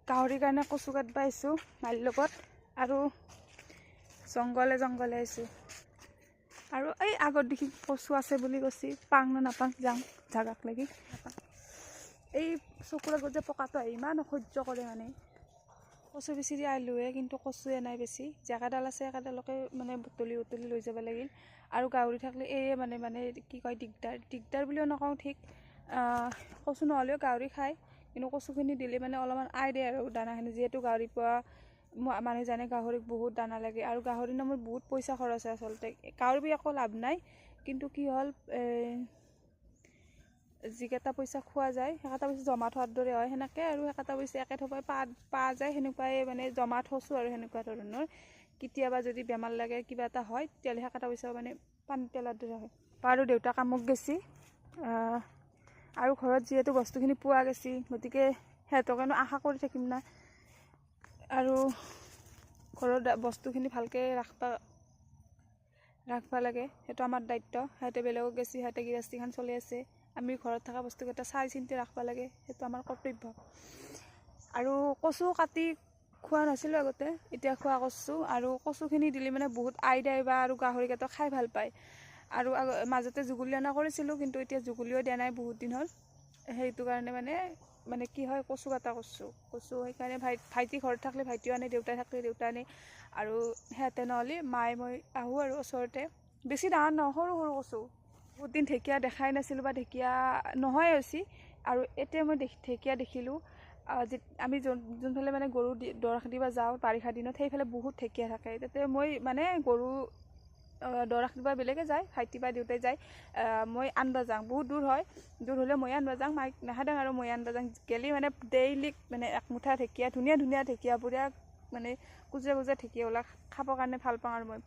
গাহৰিৰ কাৰণে কচু কাটবা আহিছোঁ মাৰ লগত আৰু জংঘলে জংঘলে আহিছোঁ আৰু এই আগত দেখি কচু আছে বুলি কৈছি পাং না নাপাং যাওঁ জাগাক লাগি এই চকুৰ আগত যে পকাটো আহি ইমান অসহ্য কৰে মানে কচু বিচিৰি আহিলোঁহে কিন্তু কচুৱে নাই বেছি জেগাডাল আছে একেডালকে মানে বুটলি বুটলি লৈ যাব লাগিল আৰু গাহৰি থাকিলে এই মানে কি কয় দিগদাৰ বুলিও নকওঁ ঠিক কচু নহ'লেও গাহৰি খায় কিন্তু কচুখিনি দিলে মানে অলপমান আই দিয়ে আৰু দানাখিনি যিহেতু গাহৰি পোৱা মানুহ জানে গাহৰিক বহুত দানা লাগে আৰু গাহৰি নামৰ বহুত পইচা খৰচ হয় আচলতে গাহৰি একো লাভ নাই কিন্তু কি হ'ল যিকেইটা পইচা খোৱা যায় সেইকেইটা পইচা জমা থোৱাৰ দৰে হয় সেনেকৈ আৰু সেইকেইটা পইচা একে থবাই পা যায় সেনেকুৱাই মানে জমা থৈছোঁ আৰু সেনেকুৱা ধৰণৰ কেতিয়াবা যদি বেমাৰ লাগে কিবা এটা হয় তেতিয়াহ'লে সেইকেইটা পইচা মানে পানী পেলাৰ দৰে হয় আৰু দেউতা কামক গেছি আৰু ঘৰত যিহেতু বস্তুখিনি পোৱা গৈছি গতিকে সিহঁতকেনো আশা কৰি থাকিম না আৰু ঘৰৰ বস্তুখিনি ভালকৈ ৰাখবা লাগে সেইটো আমাৰ দায়িত্ব সিহঁতে বেলেগক গেছি সিহঁতে গৃহস্থীখন চলি আছে আমি ঘৰত থকা বস্তুকেইটা চাই চিন্তি ৰাখবা লাগে সেইটো আমাৰ কৰ্তব্য আৰু কচু কাটি খোৱা নাছিলোঁ আগতে এতিয়া খোৱা কচু আৰু কচুখিনি দিলে মানে বহুত আই দিয়ে বা আৰু গাহৰিকেইটা খাই ভাল পায় আৰু মাজতে যুগুলি অনা কৰিছিলোঁ কিন্তু এতিয়া যুগুলিও দিয়া নাই বহুত দিন হ'ল সেইটো কাৰণে মানে কি হয় কচু কটা কচু সেইকাৰণে ভাইটি ঘৰত থাকিলে ভাইটিও আনে দেউতাই থাকিলে দেউতা আনে আৰু সিহঁতে নহ'লে মায়ে মই আহোঁ আৰু ওচৰতে বেছি ডাঙৰ নহয় সৰু সৰু কচু বহুত দিন ঢেকীয়া দেখাই নাছিলোঁ বা ঢেকীয়া নহয় হৈছে আৰু এতিয়া মই ঢেকীয়া দেখিলোঁ আমি যোনফালে মানে গৰু দৰখ দিব যাওঁ বাৰিষা দিনত সেইফালে বহুত ঢেকীয়া থাকে তাতে মই মানে গৰু দৰখ দিবা বেলেগে যায় ভাইটি বা দেউতাই যায় মই আনবা যাওঁ বহুত দূৰ হ'লে মই আনবা যাওঁ মাইক নাখাদাং আৰু মই আনবা যাওঁ গেলি মানে ডেইলি মানে একমুঠা ঢেকীয়া ধুনীয়া ঢেকীয়া পুৰা মানে কুজে ঢেকীয়া ওলা খাবৰ কাৰণে ভাল পাওঁ আৰু মই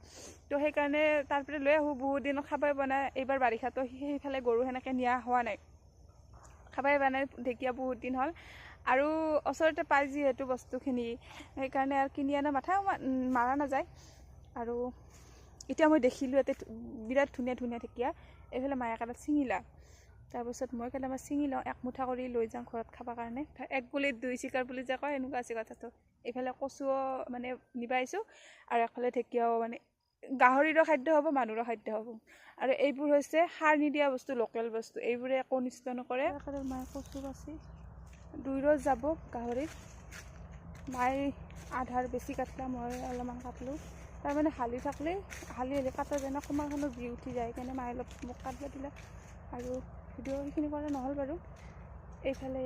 তো সেইকাৰণে তাৰপৰা লৈ আহোঁ বহুত দিন খাবই পোৱা নাই এইবাৰ বাৰিষাতো সেইফালে গৰু সেনেকৈ নিয়া হোৱা নাই খাবই পোৱা নাই ঢেকীয়া বহুত দিন হ'ল আৰু ওচৰতে পাই যিহেতু বস্তুখিনি সেইকাৰণে আৰু কিনি আনা মাথাও মাৰা নাযায় আৰু এতিয়া মই দেখিলোঁ ইয়াতে বিৰাট ধুনীয়া ঢেকীয়া এইফালে মায়ে কেইটা ছিঙিলা তাৰপিছত মই কেইটামান ছিঙি লওঁ একমুঠা কৰি লৈ যাওঁ ঘৰত খাবৰ কাৰণে এক গুলিত দুই চিকাৰ বুলি যে কয় এনেকুৱা আছে কথাটো এইফালে কচুও মানে নিবা আহিছোঁ আৰু একফালে ঢেকীয়াও মানে গাহৰিৰো খাদ্য হ'ব মানুহৰো খাদ্য হ'ব আৰু এইবোৰ হৈছে সাৰ নিদিয়া বস্তু লোকেল বস্তু এইবোৰে একো অনিষ্ট নকৰে মায়ে কচু বাচি দুইৰো যাব গাহৰিত মায়ে আধাৰ বেছি কাটলা মই অলপমান কাটলোঁ তাৰমানে হালি থাকিলে হালি কাটা যায় না কোমাৰখনো জুই উঠি যায় সেইকাৰণে মায়ে অলপ মোক কাটব দিলে আৰু ভিডিঅ' সেইখিনি কৰা নহ'ল বাৰু এইফালে